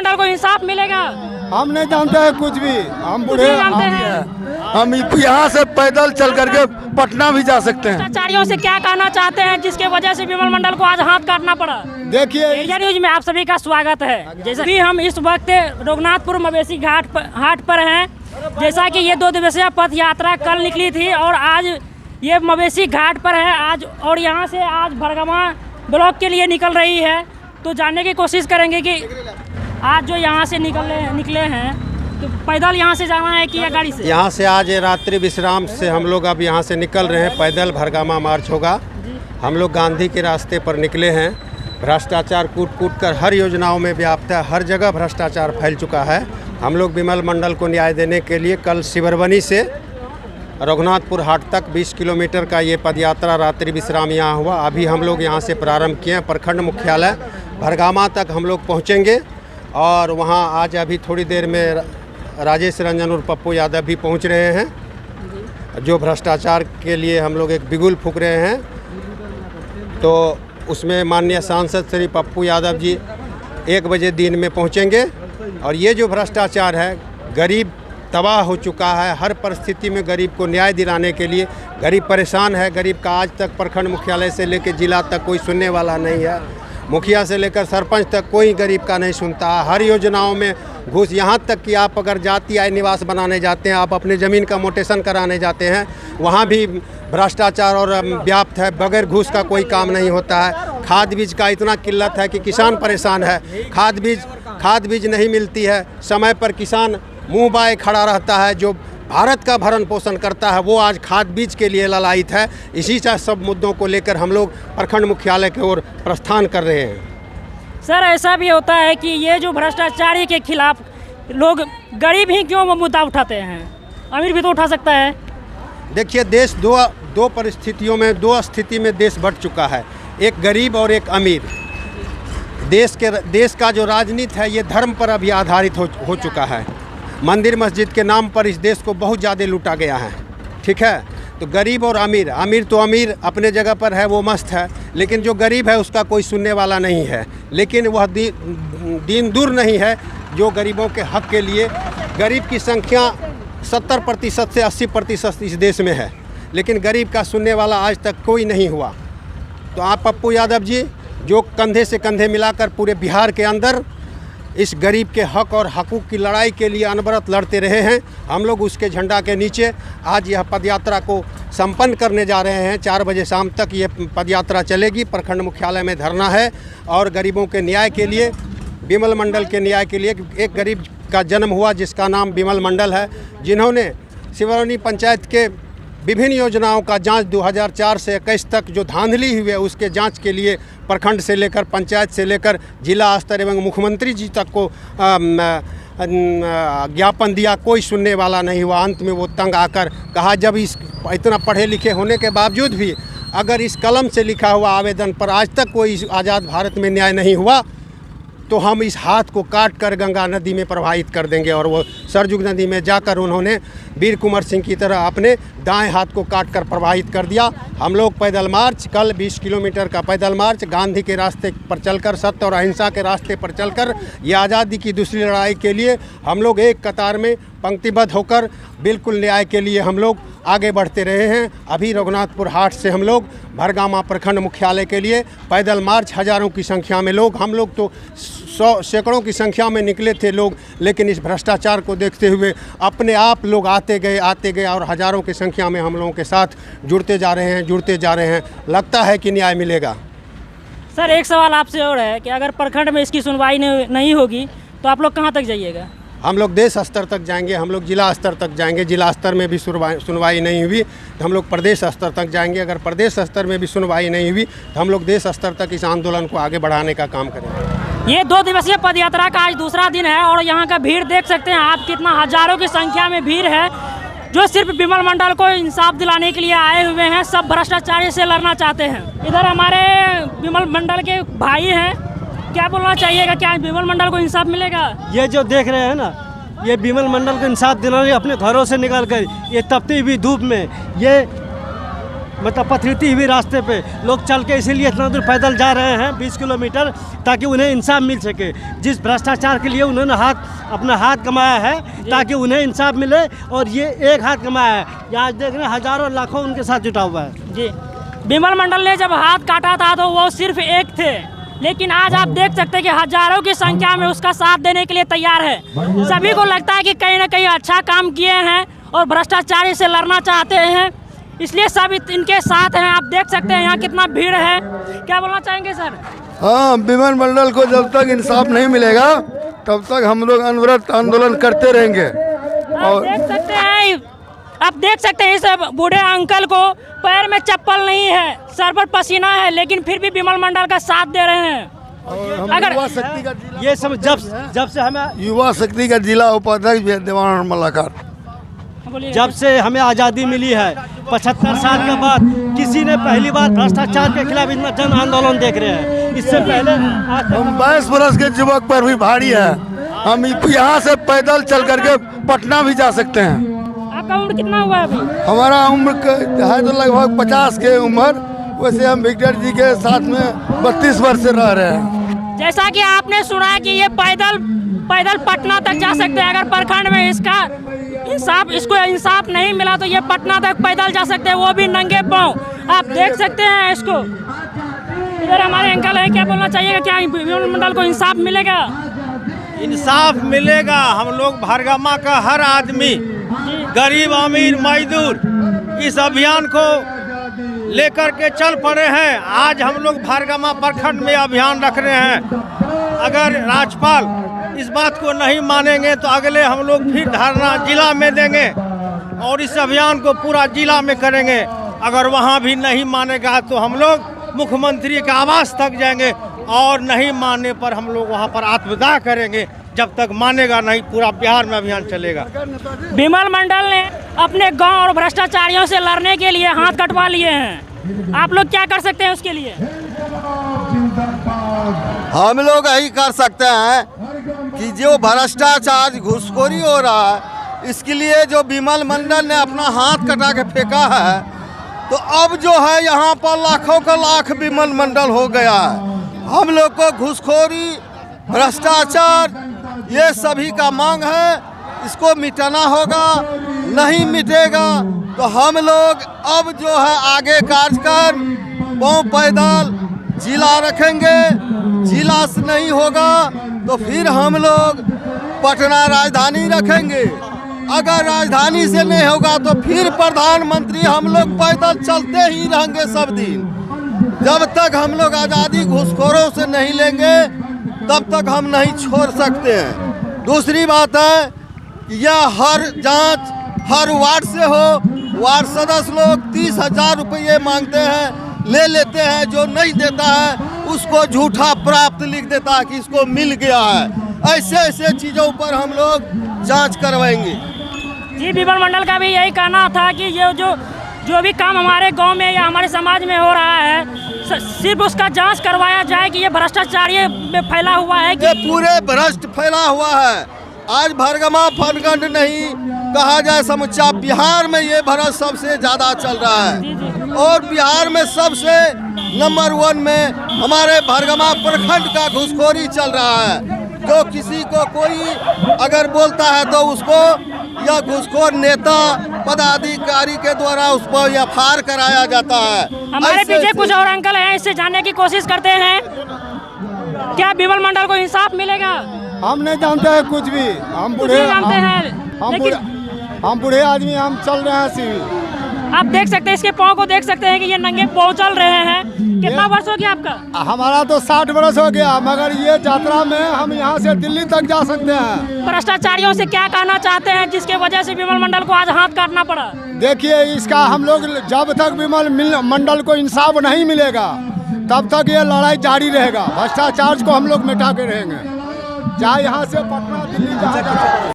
मंडल को इंसाफ मिलेगा? हम नहीं जानते हैं कुछ भी, हम बूढ़े जानते हैं। हम यहाँ से पैदल चल करके पटना भी जा सकते हैं। भ्रष्टाचारियों से क्या कहना चाहते हैं जिसके वजह से विमल मंडल को आज हाथ काटना पड़ा? देखिए, एरिया न्यूज में आप सभी का स्वागत है। जैसा कि हम इस वक्त रघुनाथपुर मवेशी हाट पर हैं। जैसा कि ये 2 दिवसीय पद यात्रा कल निकली थी और आज ये मवेशी घाट पर है आज, और यहाँ से आज भरगमा ब्लॉक के लिए निकल रही है। तो जानने की कोशिश करेंगे कि आज जो यहाँ से निकले हैं तो पैदल यहाँ से जाना है कि या गाड़ी से? यहाँ से आज रात्रि विश्राम से हम लोग अब यहाँ से निकल रहे हैं। पैदल भरगमा मार्च होगा। हम लोग गांधी के रास्ते पर निकले हैं। भ्रष्टाचार कूट कर हर योजनाओं में व्याप्त है, हर जगह भ्रष्टाचार फैल चुका है। हम लोग विमल मंडल को न्याय देने के लिए कल सिबरबनी से रघुनाथपुर हाट तक 20 किलोमीटर का ये पदयात्रा रात्रि विश्राम यहाँ हुआ। अभी हम लोग यहाँ से प्रारंभ किए हैं। प्रखंड मुख्यालय भरगामा तक हम लोग पहुँचेंगे और वहाँ आज अभी थोड़ी देर में राजेश रंजन और पप्पू यादव भी पहुँच रहे हैं, जो भ्रष्टाचार के लिए हम लोग एक बिगुल फूंक रहे हैं। तो उसमें माननीय सांसद श्री पप्पू यादव जी 1 बजे दिन में पहुँचेंगे। और ये जो भ्रष्टाचार है, गरीब तबाह हो चुका है। हर परिस्थिति में गरीब को न्याय दिलाने के लिए गरीब परेशान है। गरीब का आज तक प्रखंड मुख्यालय से लेकर जिला तक कोई सुनने वाला नहीं है। मुखिया से लेकर सरपंच तक कोई गरीब का नहीं सुनता। हर योजनाओं में घूस, यहाँ तक कि आप अगर जाति आय निवास बनाने जाते हैं, आप अपने ज़मीन का मोटेशन कराने जाते हैं, वहाँ भी भ्रष्टाचार और व्याप्त है। बगैर घूस का कोई काम नहीं होता है। खाद बीज का इतना किल्लत है कि किसान परेशान है। खाद बीज नहीं मिलती है समय पर। किसान मुँह बाए खड़ा रहता है। जो भारत का भरण पोषण करता है वो आज खाद बीज के लिए ललायित है। इसी सब मुद्दों को लेकर हम लोग प्रखंड मुख्यालय की ओर प्रस्थान कर रहे हैं। सर, ऐसा भी होता है कि ये जो भ्रष्टाचारी के खिलाफ लोग, गरीब ही क्यों मुद्दा उठाते हैं? अमीर भी तो उठा सकता है। देखिए, देश दो परिस्थितियों में, 2 स्थिति में देश बंट चुका है, एक गरीब और एक अमीर। देश का जो राजनीति है ये धर्म पर अभी आधारित हो चुका है। मंदिर मस्जिद के नाम पर इस देश को बहुत ज़्यादा लूटा गया है। ठीक है, तो गरीब और अमीर तो अमीर अपने जगह पर है, वो मस्त है, लेकिन जो गरीब है उसका कोई सुनने वाला नहीं है। लेकिन वह दीन दूर नहीं है जो गरीबों के हक के लिए। गरीब की संख्या 70% से 80% इस देश में है, लेकिन गरीब का सुनने वाला आज तक कोई नहीं हुआ। तो आप पप्पू यादव जी जो कंधे से कंधे मिलाकर पूरे बिहार के अंदर इस गरीब के हक और हकूक़ की लड़ाई के लिए अनवरत लड़ते रहे हैं, हम लोग उसके झंडा के नीचे आज यह पदयात्रा को संपन्न करने जा रहे हैं। 4 बजे शाम तक ये पदयात्रा चलेगी। प्रखंड मुख्यालय में धरना है और गरीबों के न्याय के लिए, विमल मंडल के न्याय के लिए। एक गरीब का जन्म हुआ जिसका नाम विमल मंडल है, जिन्होंने सिबरनी पंचायत के विभिन्न योजनाओं का जांच 2004 से 21 तक जो धांधली हुई है उसके जांच के लिए प्रखंड से लेकर, पंचायत से लेकर जिला स्तर एवं मुख्यमंत्री जी तक को ज्ञापन दिया। कोई सुनने वाला नहीं हुआ। अंत में वो तंग आकर कहा, जब इतना पढ़े लिखे होने के बावजूद भी अगर इस कलम से लिखा हुआ आवेदन पर आज तक कोई आज़ाद भारत में न्याय नहीं हुआ तो हम इस हाथ को काट कर गंगा नदी में प्रवाहित कर देंगे। और वो सरजुग नदी में जाकर उन्होंने वीर कुंवर सिंह की तरह अपने दाएं हाथ को काट कर प्रवाहित कर दिया। हम लोग पैदल मार्च, कल 20 किलोमीटर का पैदल मार्च गांधी के रास्ते पर चलकर, सत्य और अहिंसा के रास्ते पर चलकर, ये आज़ादी की दूसरी लड़ाई के लिए हम लोग एक कतार में पंक्तिबद्ध होकर बिल्कुल न्याय के लिए हम लोग आगे बढ़ते रहे हैं। अभी रघुनाथपुर हाट से हम लोग भरगामा प्रखंड मुख्यालय के लिए पैदल मार्च, हज़ारों की संख्या में लोग, हम लोग तो 100 सैकड़ों की संख्या में निकले थे लोग, लेकिन इस भ्रष्टाचार को देखते हुए अपने आप लोग आते गए और हज़ारों की संख्या में हम लोगों के साथ जुड़ते जा रहे हैं। लगता है कि न्याय मिलेगा। सर, एक सवाल आपसे और है कि अगर प्रखंड में इसकी सुनवाई नहीं होगी तो आप लोग कहाँ तक जाइएगा? हम लोग देश स्तर तक जाएंगे, हम लोग जिला स्तर तक जाएंगे। जिला स्तर में भी सुनवाई नहीं हुई तो हम लोग प्रदेश स्तर तक जाएंगे। अगर प्रदेश स्तर में भी सुनवाई नहीं हुई तो हम लोग देश स्तर तक इस आंदोलन को आगे बढ़ाने का काम करेंगे। ये 2 दिवसीय पदयात्रा का आज दूसरा दिन है और यहाँ का भीड़ देख सकते हैं आप, कितना हज़ारों की संख्या में भीड़ है जो सिर्फ विमल मंडल को इंसाफ दिलाने के लिए आए हुए हैं। सब भ्रष्टाचारी से लड़ना चाहते हैं। इधर हमारे विमल मंडल के भाई हैं, क्या बोलना चाहिएगा? क्या विमल मंडल को इंसाफ मिलेगा? ये जो देख रहे हैं ना, ये विमल मंडल को इंसाफ दिलाने अपने घरों से निकाल कर, ये तपती हुई धूप में, ये मतलब पथरीती हुई रास्ते पे लोग चल के इसीलिए इतना दूर पैदल जा रहे हैं 20 किलोमीटर, ताकि उन्हें इंसाफ मिल सके। जिस भ्रष्टाचार के लिए उन्होंने अपना हाथ कमाया है, ताकि उन्हें इंसाफ मिले, और ये एक हाथ कमाया है। ये आज देख रहे हैं हजारों लाखों उनके साथ जुटा हुआ है। जी, बिमल मंडल ने जब हाथ काटा था तो वो सिर्फ एक थे, लेकिन आज आप देख सकते हैं कि हजारों की संख्या में उसका साथ देने के लिए तैयार है। सभी को लगता है कि कहीं ना कहीं अच्छा काम किए हैं और भ्रष्टाचारी से लड़ना चाहते हैं, इसलिए सब इनके साथ हैं। आप देख सकते हैं यहाँ कितना भीड़ है। क्या बोलना चाहेंगे सर? हाँ, बिमल मंडल को जब तक इंसाफ नहीं मिलेगा तब तक हम लोग अनवरत आंदोलन करते रहेंगे। आप देख सकते हैं इस बूढ़े अंकल को पैर में चप्पल नहीं है, सर पर पसीना है, लेकिन फिर भी बिमल मंडल का साथ दे रहे हैं। और अगर युवा शक्ति का जिला, ये सब जब से हमें युवा शक्ति का जिला उपाध्यक्ष भी है देवानंद मल्लाकार। जब से हमें आज़ादी मिली है 75 साल के बाद, किसी ने पहली बार भ्रष्टाचार के खिलाफ इतना जन आंदोलन देख रहे हैं। इससे पहले हम 22 वर्ष के युवक पर भी भारी है। हम यहाँ से पैदल चल करके पटना भी जा सकते हैं। आपका उम्र कितना हुआ है अभी? हमारा उम्र है तो लगभग 50 के उम्र। वैसे हम विक्टर जी के साथ में 32 वर्ष से रह रहे हैं। जैसा कि आपने सुना कि ये पैदल पटना तक जा सकते हैं। अगर प्रखंड में इसको इंसाफ नहीं मिला तो ये पटना तक पैदल जा सकते हैं, वो भी नंगे पांव। आप देख सकते हैं इसको। इधर हमारे अंकल है, क्या बोलना चाहिएगा? क्या बिमल मंडल को इंसाफ मिलेगा? इंसाफ मिलेगा। हम लोग भरगमा का हर आदमी, गरीब अमीर मजदूर, इस अभियान को लेकर के चल पड़े हैं। आज हम लोग भरगमा प्रखंड में अभियान रख रहे हैं। अगर राज्यपाल इस बात को नहीं मानेंगे तो अगले हम लोग फिर धरना जिला में देंगे और इस अभियान को पूरा जिला में करेंगे। अगर वहाँ भी नहीं मानेगा तो हम लोग मुख्यमंत्री के आवास तक जाएंगे, और नहीं मानने पर हम लोग वहाँ पर आत्मदाह करेंगे। जब तक मानेगा नहीं, पूरा बिहार में अभियान चलेगा। बिमल मंडल ने अपने गांव और भ्रष्टाचारियों से लड़ने के लिए हाथ कटवा लिए हैं। आप लोग क्या कर सकते हैं उसके लिए? हम लोग यही कर सकते हैं कि जो भ्रष्टाचार घूसखोरी हो रहा है, इसके लिए जो बिमल मंडल ने अपना हाथ कटा के फेंका है, तो अब जो है यहाँ पर लाखों का लाख बिमल मंडल हो गया है। हम लोग को घूसखोरी, भ्रष्टाचार, ये सभी का मांग है, इसको मिटाना होगा। नहीं मिटेगा तो हम लोग अब जो है आगे कार्यक्रम पाँव पैदल जिला रखेंगे। जिला से नहीं होगा तो फिर हम लोग पटना राजधानी रखेंगे। अगर राजधानी से नहीं होगा तो फिर प्रधानमंत्री हम लोग पैदल चलते ही रहेंगे सब दिन। जब तक हम लोग आज़ादी घूसखोरों से नहीं लेंगे तब तक हम नहीं छोड़ सकते हैं। दूसरी बात है कि यह हर जांच हर वार्ड से हो। वार्ड सदस्य लोग 30,000 रुपये मांगते हैं, ले लेते हैं। जो नहीं देता है उसको झूठा प्राप्त लिख देता है कि इसको मिल गया है। ऐसे ऐसे चीज़ों पर हम लोग जांच करवाएंगे। जी, बिमल मंडल का भी यही कहना था कि ये जो भी काम हमारे गांव में या हमारे समाज में हो रहा है, सिर्फ उसका जांच करवाया जाए कि ये भ्रष्टाचार में फैला हुआ है कि ये पूरे भ्रष्ट फैला हुआ है। आज भरगमा प्रखंड नहीं कहा जाए, समूचा बिहार में ये भ्रष्ट सबसे ज़्यादा चल रहा है। और बिहार में सबसे नंबर 1 में हमारे भरगमा प्रखंड का घूसखोरी चल रहा है। जो किसी को कोई अगर बोलता है तो उसको या घूसखोर नेता पदाधिकारी के द्वारा उस पर एफआईआर कराया जाता है। हमारे पीछे कुछ और अंकल हैं, इससे जानने की कोशिश करते हैं। क्या बिमल मंडल को इंसाफ मिलेगा? हम नहीं जानते हैं कुछ भी। हम बूढ़े जानते हैं, हम बूढ़े आदमी, हम चल रहे हैं सिर्फ। आप देख सकते हैं, इसके पाँव को देख सकते हैं कि ये नंगे पाँव चल रहे हैं। कितना वर्ष हो गया आपका? हमारा तो 60 वर्ष हो गया, मगर ये यात्रा में हम यहाँ से दिल्ली तक जा सकते हैं। भ्रष्टाचारियों से क्या कहना चाहते हैं जिसके वजह से बिमल मंडल को आज हाथ काटना पड़ा? देखिए, इसका हम लोग जब तक बिमल मंडल को इंसाफ नहीं मिलेगा तब तक ये लड़ाई जारी रहेगा। भ्रष्टाचार को हम लोग मिटा के रहेंगे, चाहे यहाँ से पटना दिल्ली जा